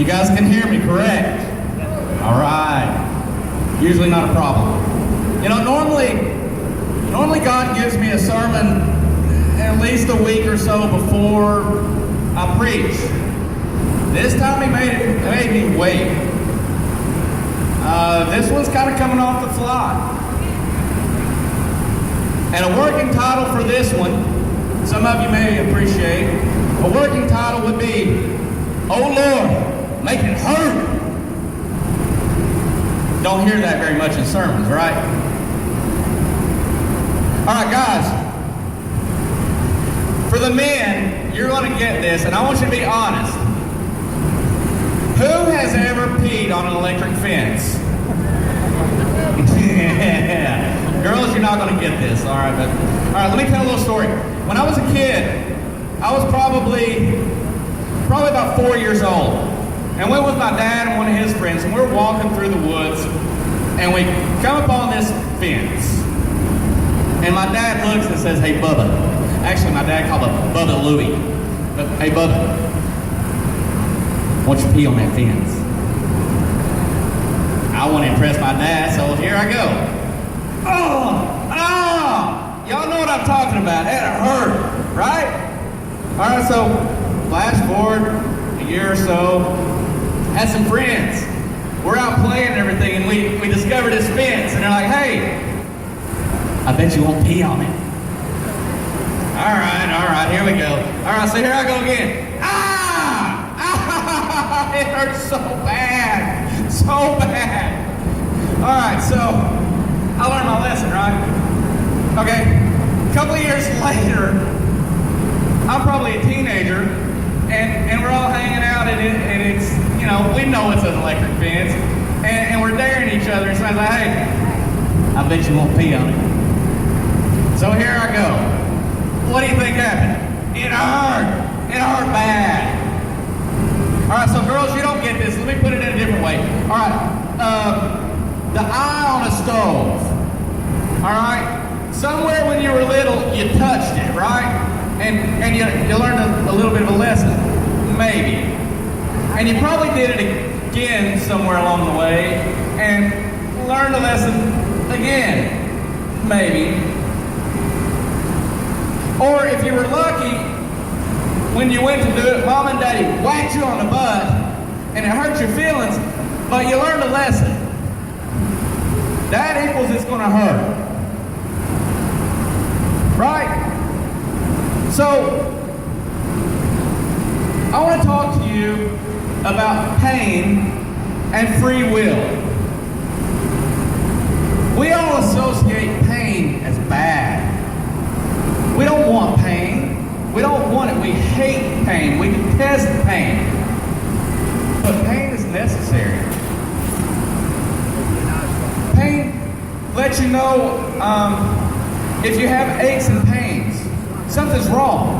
You guys can hear me, correct? All right. Usually not a problem. You know, normally God gives me a sermon at least a week or so before I preach. This time he made me wait. This one's kind of coming off the fly. And a working title for this one, some of you may appreciate, a working title would be, "Oh Lord, make it hurt." Don't hear that very much in sermons, right? All right, guys. For the men, you're going to get this, and I want you to be honest. Who has ever peed on an electric fence? Yeah. Girls, you're not going to get this, all right? But all right, let me tell a little story. When I was a kid, I was probably about 4 years old, and went with my dad and one of his friends, and we're walking through the woods, and we come upon this fence, and my dad looks and says, "Hey, Bubba." Actually, my dad called him Bubba Louie. But, "Hey, Bubba, why don't you pee on that fence?" I want to impress my dad, so here I go. Oh! Y'all know what I'm talking about. It hurt, right? All right, so flash forward a year or so, had some friends. We're out playing and everything, and we discovered this fence, and they're like, "Hey, I bet you won't pee on it." All right, here we go. All right, so here I go again. It hurts so bad. All right, so I learned my lesson, right? Okay, a couple of years later, I'm probably a teenager, and we're all hanging out, and it's, you know, we know it's an electric fence, and we're daring each other, and somebody's like, "Hey, I bet you won't pee on it." So here I go. What do you think happened? It hurt bad. All right, so girls, you don't get this. Let me put it in a different way. All right, the eye on a stove. All right, somewhere when you were little, you touched it, right? And you learned a little bit of a lesson, maybe. And you probably did it again somewhere along the way, and learned a lesson again, maybe. Or if you were lucky, when you went to do it, Mom and Daddy whacked you on the butt, and it hurt your feelings, but you learned a lesson. That equals it's going to hurt. Right? So, I want to talk to you about pain and free will. We all associate pain as bad. We don't want pain. We don't want it. We hate pain. We detest pain. But pain is necessary. Pain lets you know if you have aches and pains, something's wrong.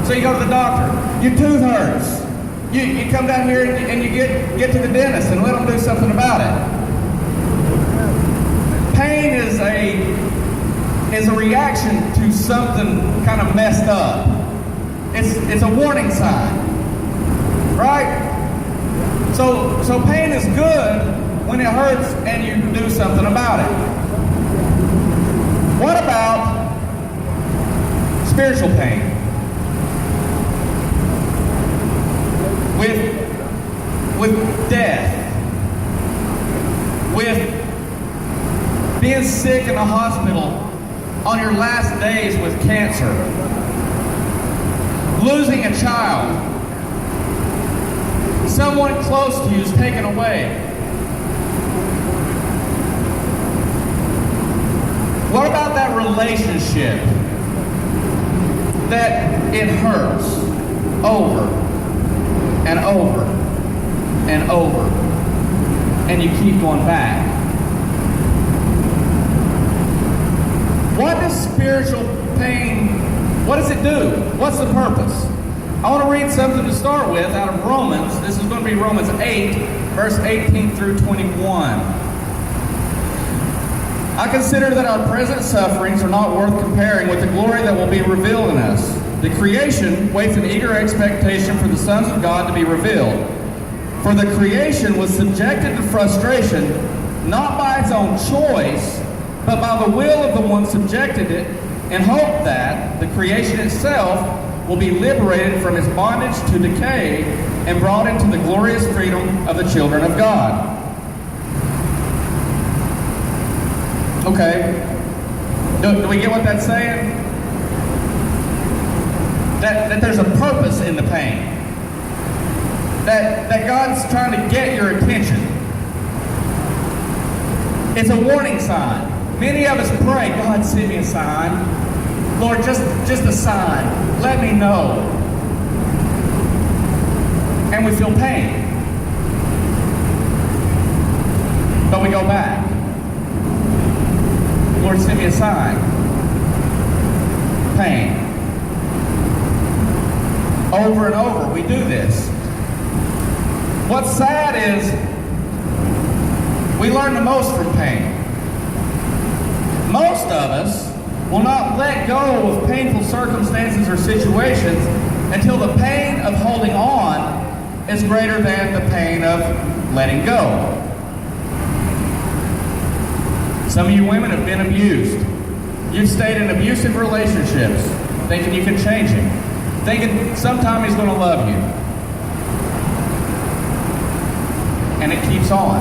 So you go to the doctor. Your tooth hurts. You come down here and you get to the dentist and let them do something about it. Pain is a reaction to something kind of messed up. It's a warning sign, right? So pain is good when it hurts and you do something about it. What about spiritual pain? With death, with being sick in the hospital on your last days with cancer, losing a child, someone close to you is taken away. What about that relationship that it hurts over and over and over, and you keep going back? What does spiritual pain, what does it do? What's the purpose? I want to read something to start with out of Romans. This is going to be Romans 8, verse 18 through 21. I consider that our present sufferings are not worth comparing with the glory that will be revealed in us. The creation waits in eager expectation for the sons of God to be revealed. For the creation was subjected to frustration, not by its own choice, but by the will of the one subjected it, in hope that the creation itself will be liberated from its bondage to decay and brought into the glorious freedom of the children of God. Okay, do we get what that's saying? That there's a purpose in the pain. That God's trying to get your attention. It's a warning sign. Many of us pray, God, send me a sign. Lord, just a sign. Let me know. And we feel pain. But we go back. Lord, send me a sign. Pain. Over and over, we do this. What's sad is we learn the most from pain. Most of us will not let go of painful circumstances or situations until the pain of holding on is greater than the pain of letting go. Some of you women have been abused. You've stayed in abusive relationships thinking you can change him, thinking sometime he's going to love you. And it keeps on.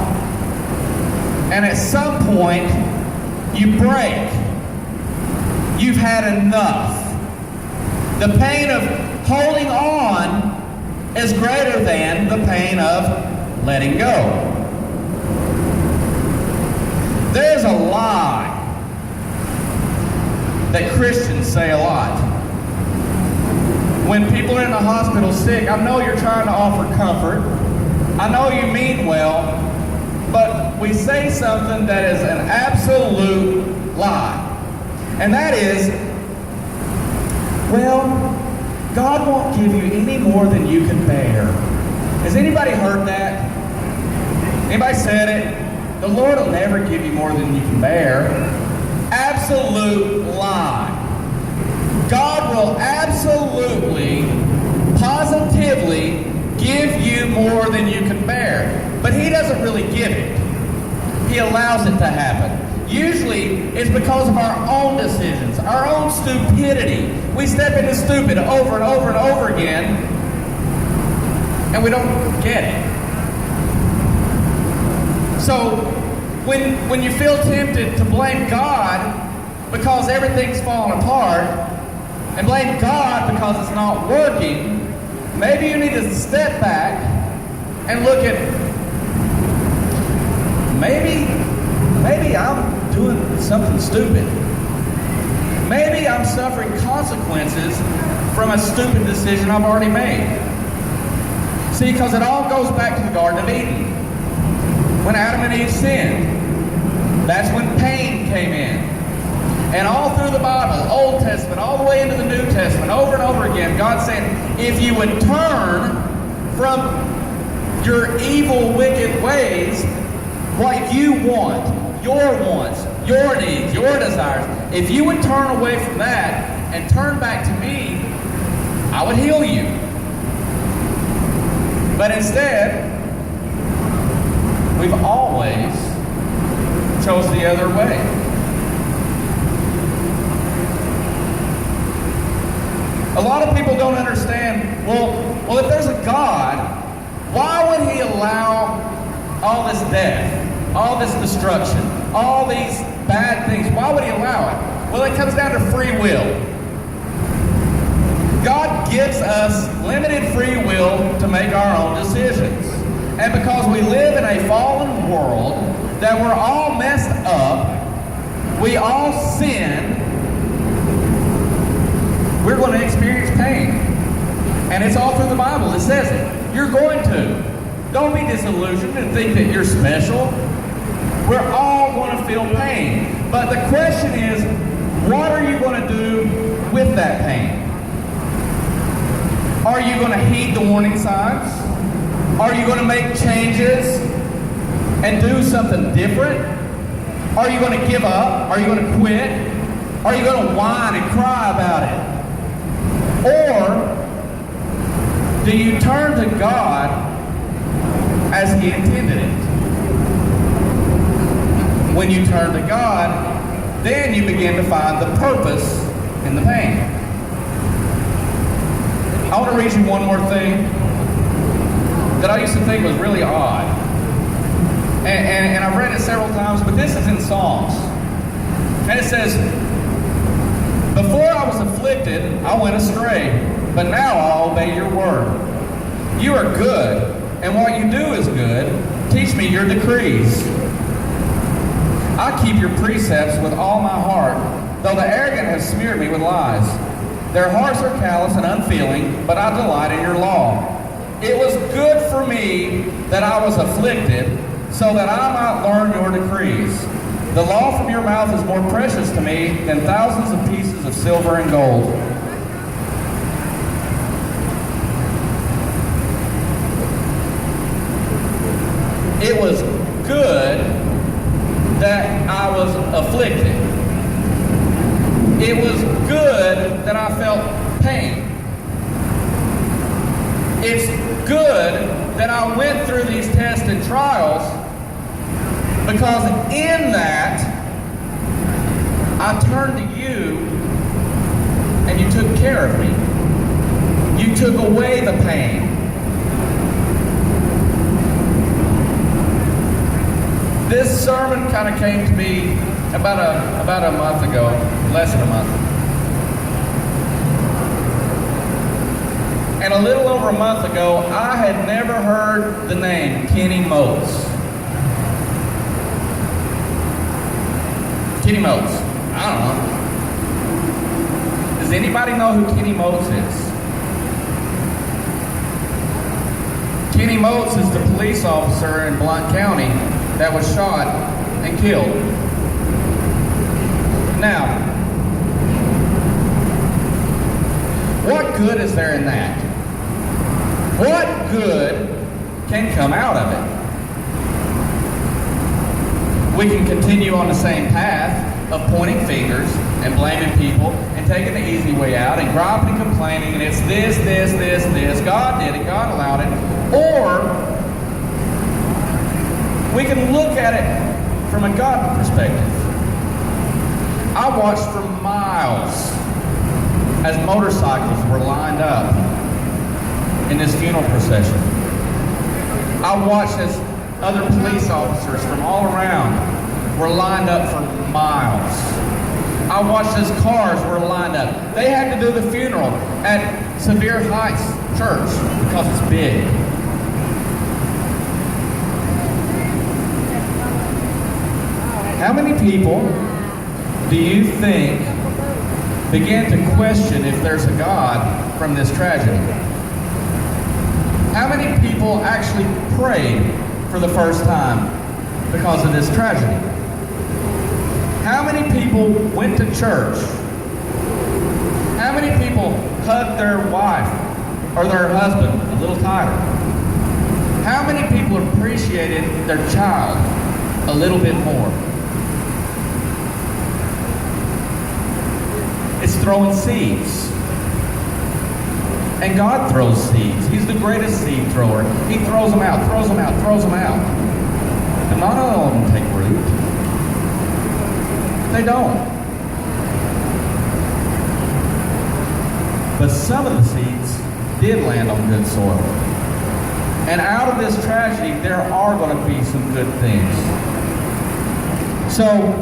And at some point, you break. You've had enough. The pain of holding on is greater than the pain of letting go. There's a lie that Christians say a lot. When people are in the hospital sick, I know you're trying to offer comfort. I know you mean well, but we say something that is an absolute lie. And that is, well, God won't give you any more than you can bear. Has anybody heard that? Anybody said it? The Lord will never give you more than you can bear. Absolute lie. God will absolutely, positively give you more than you can bear. But He doesn't really give it. He allows it to happen. Usually, it's because of our own decisions, our own stupidity. We step into stupid over and over and over again, and we don't get it. So, when you feel tempted to blame God because everything's falling apart, and blame God because it's not working, maybe you need to step back and look at, maybe I'm doing something stupid. Maybe I'm suffering consequences from a stupid decision I've already made. See, because it all goes back to the Garden of Eden. When Adam and Eve sinned, that's when pain came in. And all through the Bible, Old Testament, all the way into the New Testament, over and over again, God's saying, if you would turn from your evil, wicked ways, what you want, your wants, your needs, your desires, if you would turn away from that and turn back to me, I would heal you. But instead, we've always chose the other way. A lot of people don't understand, well, if there's a God, why would He allow all this death, all this destruction, all these bad things? Why would He allow it? Well, it comes down to free will. God gives us limited free will to make our own decisions. And because we live in a fallen world, that we're all messed up, we all sin, we're going to experience pain. And it's all through the Bible. It says it. You're going to. Don't be disillusioned and think that you're special. We're all going to feel pain. But the question is, what are you going to do with that pain? Are you going to heed the warning signs? Are you going to make changes and do something different? Are you going to give up? Are you going to quit? Are you going to whine and cry about it? Or do you turn to God as He intended it. When you turn to God, then you begin to find the purpose in the pain. I want to read you one more thing that I used to think was really odd. And I've read it several times, but this is in Psalms. And it says, "Before I was afflicted, I went astray, but now I'll obey your word. You are good, and what you do is good. Teach me your decrees. I keep your precepts with all my heart, though the arrogant have smeared me with lies. Their hearts are callous and unfeeling, but I delight in your law. It was good for me that I was afflicted, so that I might learn your decrees. The law from your mouth is more precious to me than thousands of pieces of silver and gold." It was good that I was afflicted. It was good that I felt pain. It's good that I went through these tests and trials, because in that, I turned to you and you took care of me. You took away the pain. This sermon kind of came to me about a month ago, less than a month. And a little over a month ago, I had never heard the name Kenny Moats. Kenny Moats. I don't know. Does anybody know who Kenny Moats is? Kenny Moats is the police officer in Blount County that was shot and killed. Now, what good is there in that? What good can come out of it? We can continue on the same path of pointing fingers and blaming people and taking the easy way out and griping and complaining, and it's this, God did it, God allowed it. Or we can look at it from a God perspective. I watched for miles as motorcycles were lined up in this funeral procession. I watched as other police officers from all around were lined up for miles. I watched as cars were lined up. They had to do the funeral at Sevier Heights Church because it's big. How many people do you think began to question if there's a God from this tragedy? How many people actually prayed for the first time because of this tragedy? How many people went to church? How many people hugged their wife or their husband a little tighter? How many people appreciated their child a little bit more? It's throwing seeds. And God throws seeds. He's the greatest seed thrower. He throws them out, throws them out, throws them out. And not all of them take root. They don't. But some of the seeds did land on good soil. And out of this tragedy, there are going to be some good things. So,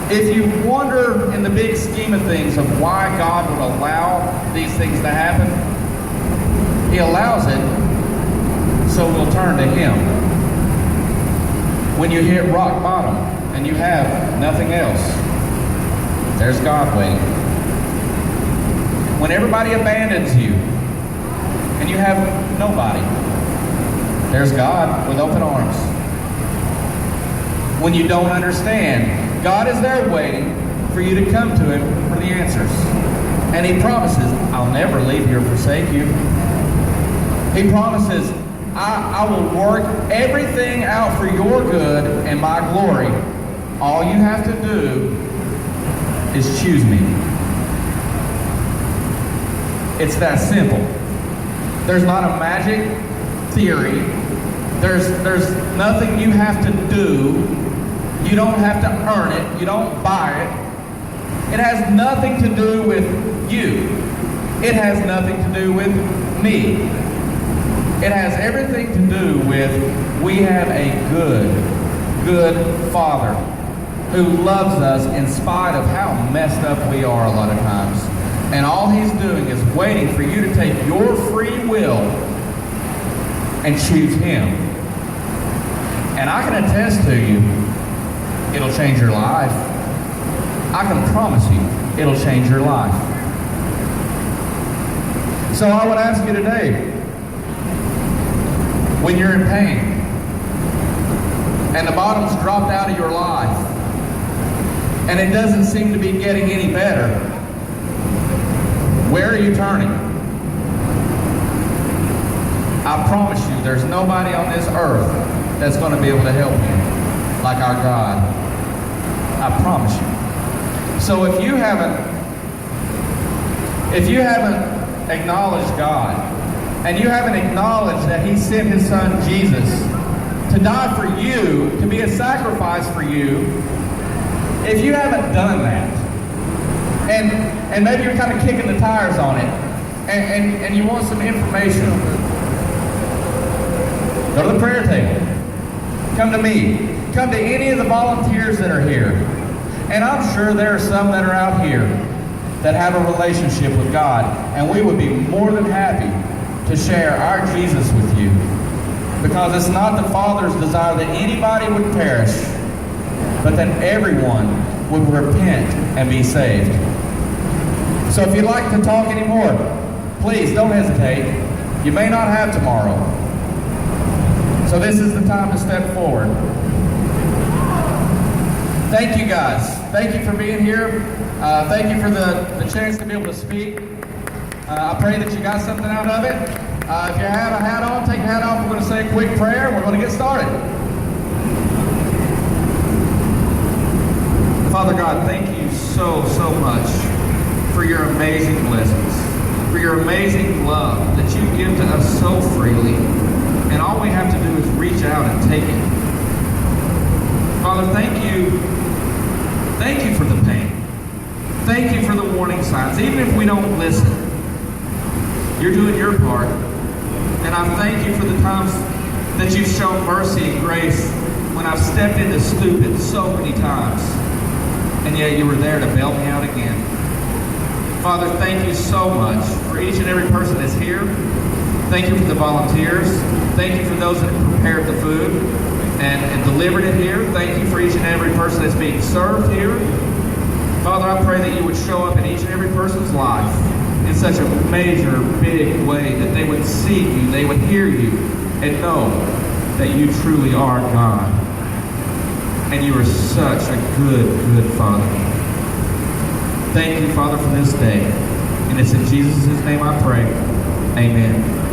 if you wonder in the big scheme of things of why God would allow these things to happen, He allows it so we'll turn to Him. When you hit rock bottom and you have nothing else, there's God waiting. When everybody abandons you and you have nobody, there's God with open arms. When you don't understand, God is there waiting for you to come to Him for the answers. And He promises, I'll never leave you or forsake you. He promises, I will work everything out for your good and my glory. All you have to do is choose me. It's that simple. There's not a magic theory. There's nothing you have to do. You don't have to earn it. You don't buy it. It has nothing to do with you. It has nothing to do with me. It has everything to do with we have a good Father who loves us in spite of how messed up we are a lot of times. And all He's doing is waiting for you to take your free will and choose Him. And I can attest to you, it'll change your life. I can promise you, it'll change your life. So I would ask you today, when you're in pain, and the bottom's dropped out of your life, and it doesn't seem to be getting any better, where are you turning? I promise you, there's nobody on this earth that's going to be able to help you like our God. I promise you. So if you haven't acknowledged God, and you haven't acknowledged that He sent His Son Jesus to die for you, to be a sacrifice for you, if you haven't done that, and maybe you're kind of kicking the tires on it, and you want some information, go to the prayer table. Come to me. Come to any of the volunteers that are here. And I'm sure there are some that are out here that have a relationship with God, and we would be more than happy to share our Jesus with you, because it's not the Father's desire that anybody would perish, but that everyone would repent and be saved. So if you'd like to talk anymore, please don't hesitate. You may not have tomorrow. So this is the time to step forward. Thank you guys. Thank you for being here. Thank you for the chance to be able to speak. I pray that you got something out of it. If you have a hat on, take your hat off. We're going to say a quick prayer. We're going to get started. Father God, thank you so much for your amazing blessings, for your amazing love that you give to us so freely. And all we have to do is reach out and take it. Father, thank you. Thank you for the pain. Thank you for the warning signs. Even if we don't listen, you're doing your part. And I thank you for the times that you've shown mercy and grace when I've stepped into stupid so many times. And yet you were there to bail me out again. Father, thank you so much for each and every person that's here. Thank you for the volunteers. Thank you for those that have prepared the food and delivered it here. Thank you for each and every person that's being served here. Father, I pray that you would show up in each and every person's life in such a major, big way that they would see you, they would hear you, and know that you truly are God. And you are such a good Father. Thank you, Father, for this day. And it's in Jesus' name I pray. Amen.